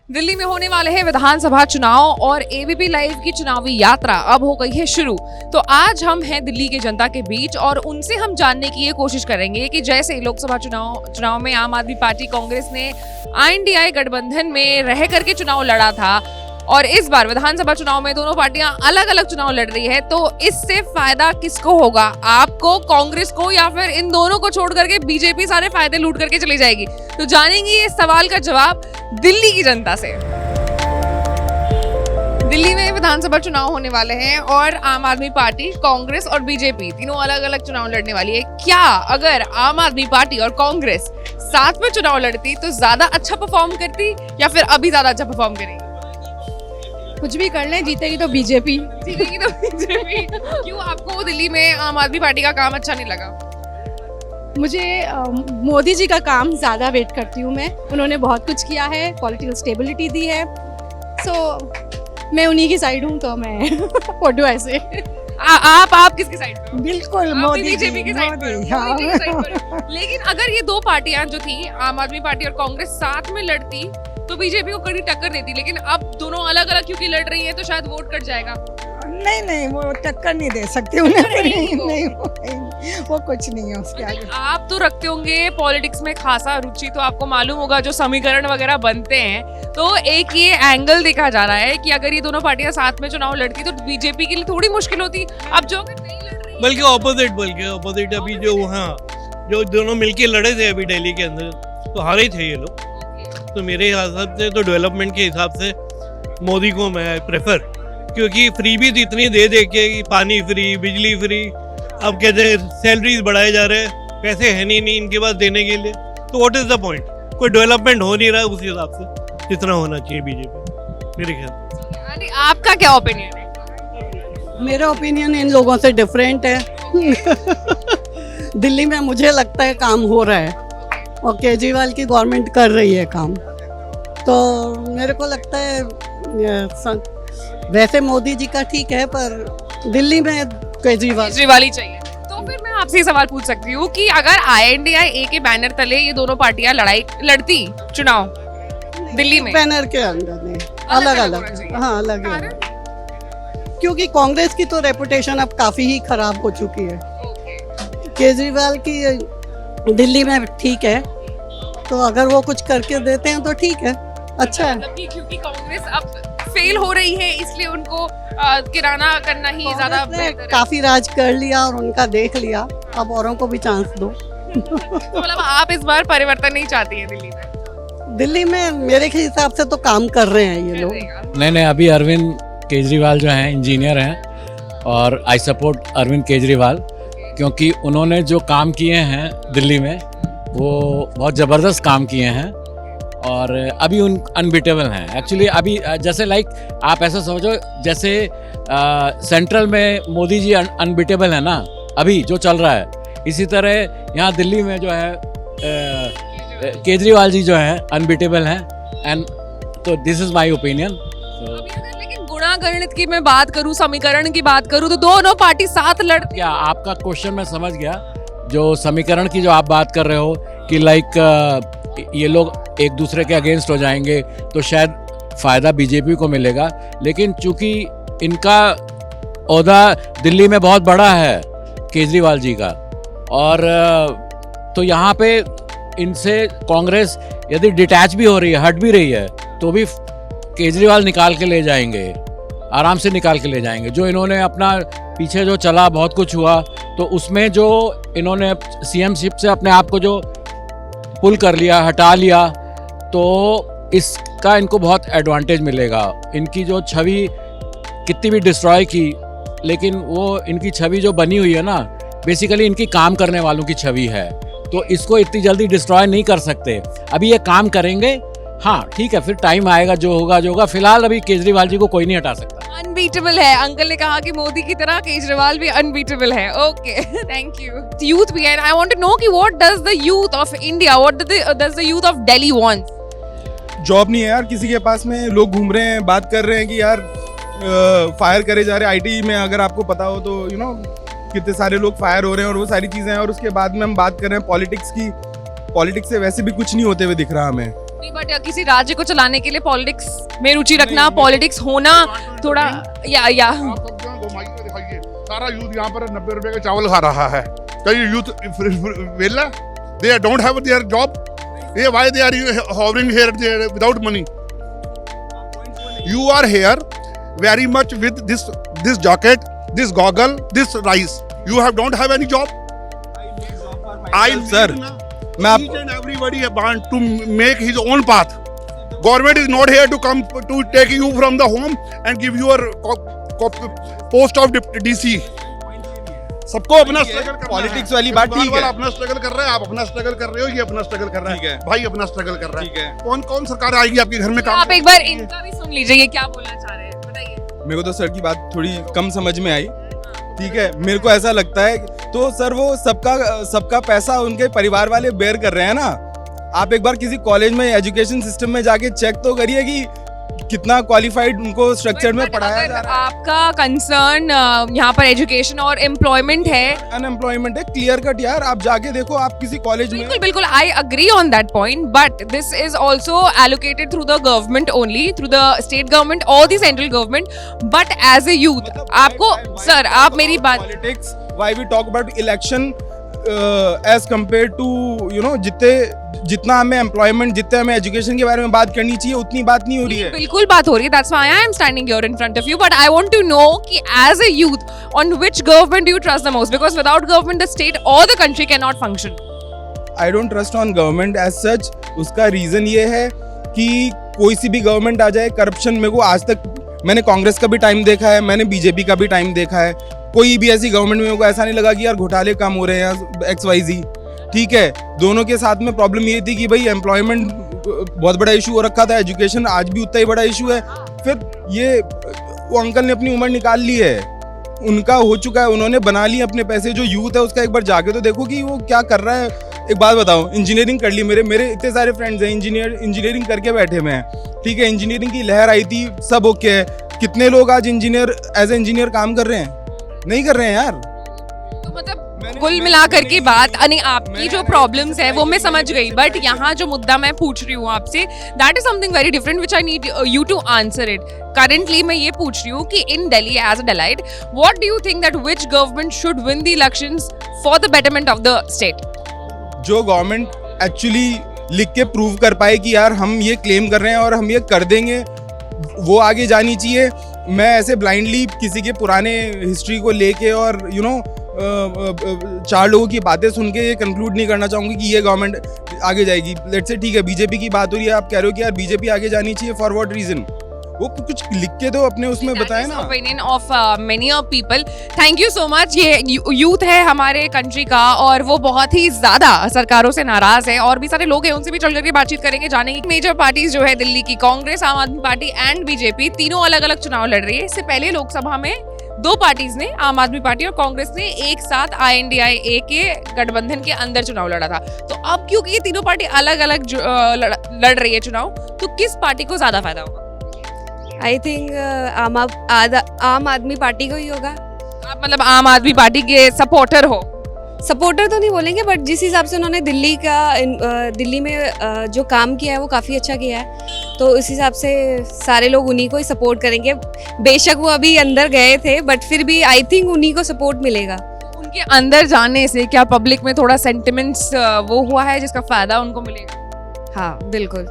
दिल्ली में होने वाले हैं विधानसभा चुनाव और एबीपी लाइव की चुनावी यात्रा अब हो गई है शुरू। तो आज हम हैं दिल्ली के जनता के बीच और उनसे हम जानने की ये कोशिश करेंगे कि जैसे लोकसभा चुनाव में आम आदमी पार्टी कांग्रेस ने INDI गठबंधन में रह करके चुनाव लड़ा था और इस बार विधानसभा चुनाव में दोनों पार्टियां अलग अलग चुनाव लड़ रही है, तो इससे फायदा किसको होगा? आपको, कांग्रेस को, या फिर इन दोनों को छोड़ करके बीजेपी सारे फायदे लूट करके चली जाएगी? तो जानेंगे इस सवाल का जवाब दिल्ली की जनता से। दिल्ली में विधानसभा चुनाव होने वाले हैं और आम आदमी पार्टी, कांग्रेस और बीजेपी तीनों अलग अलग चुनाव लड़ने वाली है। क्या अगर आम आदमी पार्टी और कांग्रेस साथ में चुनाव लड़ती तो ज्यादा अच्छा परफॉर्म करती या फिर अभी ज्यादा अच्छा परफॉर्म करेगी? कुछ भी कर लें, जीतेगी तो बीजेपी। जीतेगी तो बीजेपी। क्यों आपको दिल्ली में आम आदमी पार्टी का काम अच्छा नहीं लगा? मुझे मोदी जी का काम ज़्यादा वेट करती हूँ मैं। उन्होंने बहुत कुछ किया है, पॉलिटिकल स्टेबिलिटी दी है, सो मैं उन्हीं की साइड हूँ, तो मैं फोटो ऐसे। आप किसकी साइड पे हो? बिल्कुल मोदी बीजेपी की साइड पे हो। हाँ। मोदी जी की साइड पे हो। लेकिन अगर ये दो पार्टियां जो थी, आम आदमी पार्टी और कांग्रेस, साथ में लड़ती तो बीजेपी को कड़ी टक्कर देती, लेकिन अब दोनों अलग अलग क्योंकि लड़ रही है तो शायद वोट कट जाएगा। नहीं, वो टक्कर नहीं दे सकते उन्हें। नहीं, वो कुछ नहीं है उसके आगे। आप तो रखते होंगे पॉलिटिक्स में खासा रुचि, तो आपको मालूम होगा जो समीकरण वगैरह बनते हैं, तो एक ये एंगल देखा जा रहा है कि अगर ये दोनों पार्टियां साथ में चुनाव लड़ती तो बीजेपी के लिए थोड़ी मुश्किल होती। अब जो अगर नहीं लड़ रही, बल्कि ऑपोजिट अभी जो वहाँ जो दोनों मिलके लड़े थे अभी दिल्ली के अंदर, तो हारे थे ये लोग। तो मेरे हिसाब से तो डेवलपमेंट के हिसाब से मोदी को मैं प्रेफर, क्योंकि फ्री भी इतनी दे के, पानी फ्री, बिजली फ्री, अब कहते हैं सैलरीज बढ़ाए जा रहे हैं, पैसे है नहीं इनके पास देने के लिए, तो व्हाट इज द पॉइंट? कोई डेवलपमेंट हो नहीं रहा है उस हिसाब से जितना होना चाहिए बीजेपी, मेरे ख्याल। यानी आपका क्या ओपिनियन है? मेरा ओपिनियन इन लोगों से डिफरेंट है। दिल्ली में मुझे लगता है काम हो रहा है और केजरीवाल की गवर्नमेंट कर रही है काम, तो मेरे को लगता है वैसे मोदी जी का ठीक है, पर दिल्ली में केजरीवाल ही चाहिए। तो फिर मैं आपसे ये सवाल पूछ सकती हूँ कि अगर INDI के बैनर तले ये दोनों पार्टियां लड़ती चुनाव दिल्ली में, बैनर के अंदर नहीं, अलग अलग, हाँ अलग अलग, क्योंकि कांग्रेस की तो रेपुटेशन अब काफी ही खराब हो चुकी है। केजरीवाल की दिल्ली में ठीक है, तो अगर वो कुछ करके देते हैं तो ठीक है, अच्छा है। मतलब कि क्योंकि कांग्रेस अब फेल हो रही है इसलिए उनको किराना करना ही ज्यादा बेहतर है। काफी राज कर लिया और उनका देख लिया, अब औरों को भी चांस दो। तो मतलब आप इस बार परिवर्तन नहीं चाहती है दिल्ली में? दिल्ली में मेरे के हिसाब से तो काम कर रहे हैं ये लोग। नहीं, अभी अरविंद केजरीवाल जो हैं इंजीनियर हैं और आई सपोर्ट अरविंद केजरीवाल, क्योंकि उन्होंने जो काम किए हैं दिल्ली में वो बहुत ज़बरदस्त काम किए हैं और अभी उन अनबीटेबल हैं एक्चुअली। अभी जैसे लाइक आप ऐसा समझो जैसे सेंट्रल में मोदी जी अनबीटेबल है ना अभी जो चल रहा है, इसी तरह यहाँ दिल्ली में जो है केजरीवाल जी जो है अनबीटेबल हैं, एंड तो दिस इज़ माय ओपिनियन। लेकिन गुणागणित की मैं बात करूँ, समीकरण की बात करूँ, तो दोनों पार्टी साथ लड़ती। क्या आपका क्वेश्चन मैं समझ गया, जो समीकरण की जो आप बात कर रहे हो कि लाइक ये लोग एक दूसरे के अगेंस्ट हो जाएंगे तो शायद फ़ायदा बीजेपी को मिलेगा, लेकिन चूंकि इनका ओहदा दिल्ली में बहुत बड़ा है केजरीवाल जी का, और तो यहाँ पे इनसे कांग्रेस यदि डिटैच भी हो रही है, हट भी रही है, तो भी केजरीवाल निकाल के ले जाएंगे, आराम से निकाल के ले जाएंगे। जो इन्होंने अपना पीछे जो चला बहुत कुछ हुआ, तो उसमें जो इन्होंने CM-शिप से अपने आप को जो पुल कर लिया, हटा लिया, तो इसका इनको बहुत एडवांटेज मिलेगा। इनकी जो छवि कितनी भी डिस्ट्रॉय की, लेकिन वो इनकी छवि जो बनी हुई है ना, बेसिकली इनकी काम करने वालों की छवि है, तो इसको इतनी जल्दी डिस्ट्रॉय नहीं कर सकते। अभी ये काम करेंगे, हाँ ठीक है, फिर टाइम आएगा, जो होगा। फिलहाल अभी केजरीवाल जी को कोई नहीं हटा सकता। अनबीटेबल है, अंकल ने कहा कि मोदी की तरह केजरीवाल भी अनबीटेबल है। Okay, thank you. यूथ भी है, आई वांट टू नो कि what does the youth of India, what does the youth of Delhi want? Job नहीं है यार किसी के पास में, लोग घूम रहे हैं, बात कर रहे हैं कि यार फायर करे जा रहे हैं। IT में अगर आपको पता हो तो कितने सारे लोग फायर हो रहे हैं और वो सारी चीज़ें हैं। और उसके बाद में हम बात कर रहे हैं पॉलिटिक्स की, पॉलिटिक्स से वैसे भी कुछ नहीं होते हुए दिख रहा हमें। बट किसी राज्य को चलाने के लिए पॉलिटिक्स में रुचि रखना, पॉलिटिक्स होना थोड़ा या आप सब जो है गोमाई को दिखाइए, सारा यूथ यहाँ पर 90 रुपए का चावल खा रहा है। कई यूथ वेला, they don't have their job, ये why they are hovering here without money? You are here very much with this jacket, this goggle, this rice. You don't have any job. Sir, मैं Each and everybody want to make his own path. Government is not here to come to take you from the home and give you a post of DC. सबको अपना struggle करना है। Politics वाली बात ठीक है। अपना स्ट्रगल कर रहा है, आप अपना स्ट्रगल कर रहे हो, ये अपना स्ट्रगल कर रहा ठीक है। है, भाई अपना स्ट्रगल कर रहा ठीक है। है। कौन कौन सरकार आएगी आपके घर में काम? आप एक बार इनका भी सुन लीजिए, ये क्या बोलना चाह रहे हैं, बताइए। मेरे को तो सर की बात थोड़ी कम समझ में आई। ठीक है, मेरे को ऐसा लगता है तो सर वो सबका पैसा उनके परिवार वाले बेयर कर रहे हैं ना। आप एक बार किसी कॉलेज में एजुकेशन सिस्टम में जाके चेक तो करिए कि कितना क्वालिफाइड उनको स्ट्रक्चर में पढ़ाया जा रहा है। आपका कंसर्न यहाँ पर एजुकेशन और एम्प्लॉयमेंट है, अनएम्प्लॉयमेंट है, क्लियर कट यार। आप जाके देखो, आप किसी कॉलेज में बिल्कुल बिल्कुल, I agree on that point, but this is also allocated through the government only, through the state government और the central government, but as a youth आपको, सर आप मेरी बात, politics, why we talk about election as compare to जितना हमें employment, जितने हमें education के बारे में बात करनी चाहिए उतनी बात नहीं हो रही है। बिल्कुल बात हो रही है, that's why I am standing here in front of you, but I want to know कि as a youth on which government do you trust the most, because without government the state और the country can not function. I don't trust on government as such. उसका reason ये है कि कोई सी भी government आ जाए, corruption, मेरे को आज तक, मैंने कांग्रेस का भी टाइम देखा है, मैंने बीजेपी का भी टाइम देखा है, कोई भी ऐसी गवर्नमेंट में मेरे को ऐसा नहीं लगा कि यार घोटाले कम हो रहे हैं XYZ। ठीक है, दोनों के साथ में प्रॉब्लम ये थी कि भाई एम्प्लॉयमेंट बहुत बड़ा इशू हो रखा था, एजुकेशन आज भी उतना ही बड़ा इशू है। फिर ये वो अंकल ने अपनी उम्र निकाल ली है, उनका हो चुका है, उन्होंने बना लिए अपने पैसे। जो यूथ है उसका एक बार जाके तो देखो कि वो क्या कर रहा है। एक बात बताओ, इंजीनियरिंग कर ली, मेरे इतने सारे फ्रेंड्स हैं इंजीनियरिंग करके बैठे हुए हैं। ठीक है, इंजीनियरिंग की लहर आई थी, सब ओके है। कितने लोग आज इंजीनियर एज ए इंजीनियर काम कर रहे हैं? नहीं कर रहे हैं यार। तो मतलब कुल मिलाकर की बात, यानी आपकी जो प्रॉब्लम्स है वो मैं समझ गई, बट यहाँ जो मुद्दा मैं पूछ रही हूँ आपसे, that is something very different which I need you to answer it. Currently मैं ये पूछ रही हूँ कि in Delhi as a Delhiite, what do you think that which government should win the elections for the betterment of the state? जो government actually लिख के prove कर पाए कि यार हम ये क्लेम कर रहे हैं और हम ये कर देंगे, वो आगे जानी चाहिए। मैं ऐसे ब्लाइंडली किसी के पुराने हिस्ट्री को लेके और चार लोगों की बातें सुन के ये कंक्लूड नहीं करना चाहूँगी कि ये गवर्नमेंट आगे जाएगी। लेट्स से ठीक है, बीजेपी की बात हो रही है, आप कह रहे हो कि यार बीजेपी आगे जानी चाहिए, फॉर व्हाट रीजन? वो कुछ लिख के तो अपने उसमें बताए ना। Opinion of many of people. Thank you so much. ये यूथ है हमारे कंट्री का और वो बहुत ही ज्यादा सरकारों से नाराज है, और भी सारे लोग हैं, उनसे भी चल करके बातचीत करेंगे, जानेंगे। मेजर पार्टीज जो है दिल्ली की, कांग्रेस, आम आदमी पार्टी एंड बीजेपी, तीनों अलग अलग चुनाव लड़ रही है। इससे पहले लोकसभा में दो पार्टीज ने, आम आदमी पार्टी और कांग्रेस ने, एक साथ INDIA के गठबंधन के अंदर चुनाव लड़ा था। तो अब क्योंकि ये तीनों पार्टी अलग अलग लड़ रही है चुनाव, तो किस पार्टी को ज्यादा फायदा होगा? आई थिंक आम आदमी पार्टी को ही होगा। आप मतलब आम आदमी पार्टी के सपोर्टर हो? सपोर्टर तो नहीं बोलेंगे, बट जिस हिसाब से उन्होंने दिल्ली में जो काम किया है वो काफ़ी अच्छा किया है, तो उस हिसाब से सारे लोग उन्हीं को ही सपोर्ट करेंगे। बेशक वो अभी अंदर गए थे, बट फिर भी आई थिंक उन्हीं को सपोर्ट मिलेगा। उनके अंदर जाने से क्या पब्लिक में थोड़ा सेंटिमेंट्स वो हुआ है जिसका फायदा उनको मिलेगा? हाँ बिल्कुल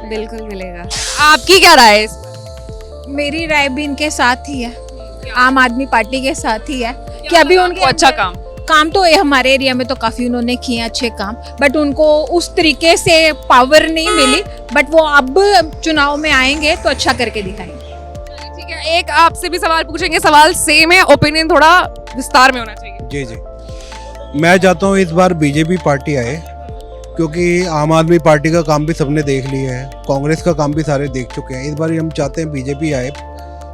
बिल्कुल मिलेगा। आपकी क्या राय है इस पर? मेरी राय भी इनके साथ ही है, आम आदमी पार्टी के साथ ही है कि अभी उनको अच्छा काम तो हमारे एरिया में तो काफ़ी उन्होंने किए अच्छे काम, बट उनको उस तरीके से पावर नहीं मिली, बट वो अब चुनाव में आएंगे तो अच्छा करके दिखाएंगे। ठीक है, एक आपसे भी सवाल पूछेंगे, सवाल सेम है, ओपिनियन थोड़ा विस्तार में होना चाहिए। जी जी, मैं चाहता हूँ इस बार बीजेपी पार्टी आए, क्योंकि आम आदमी पार्टी का काम भी सबने देख लिया है, कांग्रेस का काम भी सारे देख चुके हैं। इस बार हम चाहते हैं बीजेपी आए,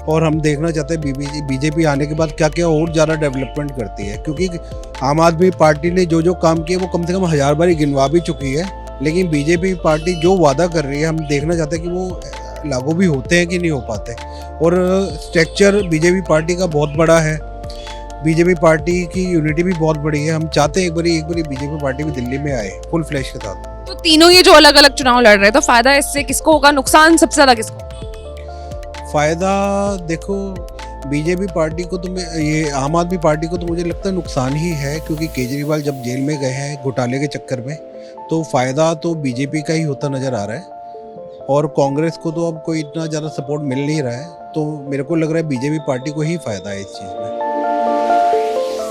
और हम देखना चाहते हैं बीजेपी आने के बाद क्या क्या और ज़्यादा डेवलपमेंट करती है, क्योंकि आम आदमी पार्टी ने जो जो काम किए वो कम से कम 1000 बार गिनवा भी चुकी है, लेकिन बीजेपी पार्टी जो वादा कर रही है हम देखना चाहते हैं कि वो लागू भी होते हैं कि नहीं हो पाते। और स्ट्रक्चर बीजेपी पार्टी का बहुत बड़ा है, बीजेपी पार्टी की यूनिटी भी बहुत बड़ी है। हम चाहते हैं एक बारी बीजेपी पार्टी भी दिल्ली में आए फुल फ्लैश के साथ। तो अब तीनों ये जो अलग अलग चुनाव लड़ रहे हैं तो फायदा इससे किसको होगा, नुकसान सबसे ज्यादा किसको? फ़ायदा देखो, बीजेपी पार्टी को तो ये आम आदमी पार्टी को तो मुझे लगता है नुकसान ही है, क्योंकि केजरीवाल जब जेल में गए हैं घोटाले के चक्कर में, तो फ़ायदा तो बीजेपी का ही होता नज़र आ रहा है। और कांग्रेस को तो अब कोई इतना ज़्यादा सपोर्ट मिल नहीं रहा है, तो मेरे को लग रहा है बीजेपी पार्टी को ही फ़ायदा है इस चीज़ में।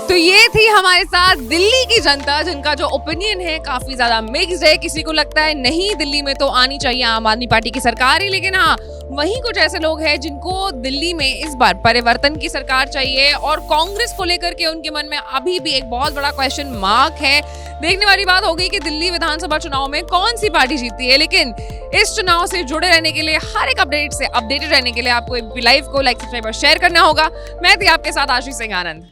तो ये थी हमारे साथ दिल्ली की जनता, जिनका जो ओपिनियन है काफी ज्यादा मिक्स्ड है। किसी को लगता है नहीं, दिल्ली में तो आनी चाहिए आम आदमी पार्टी की सरकार ही, लेकिन हाँ वहीं कुछ ऐसे लोग हैं जिनको दिल्ली में इस बार परिवर्तन की सरकार चाहिए, और कांग्रेस को लेकर के उनके मन में अभी भी एक बहुत बड़ा क्वेश्चन मार्क है। देखने वाली बात होगी कि दिल्ली विधानसभा चुनाव में कौन सी पार्टी जीतती है। लेकिन इस चुनाव से जुड़े रहने के लिए, हर एक अपडेट से अपडेटेड रहने के लिए आपको एबीपी लाइव को लाइक, सब्सक्राइब और शेयर करना होगा। मैं थी आपके साथ आशीष सिंह आनंद।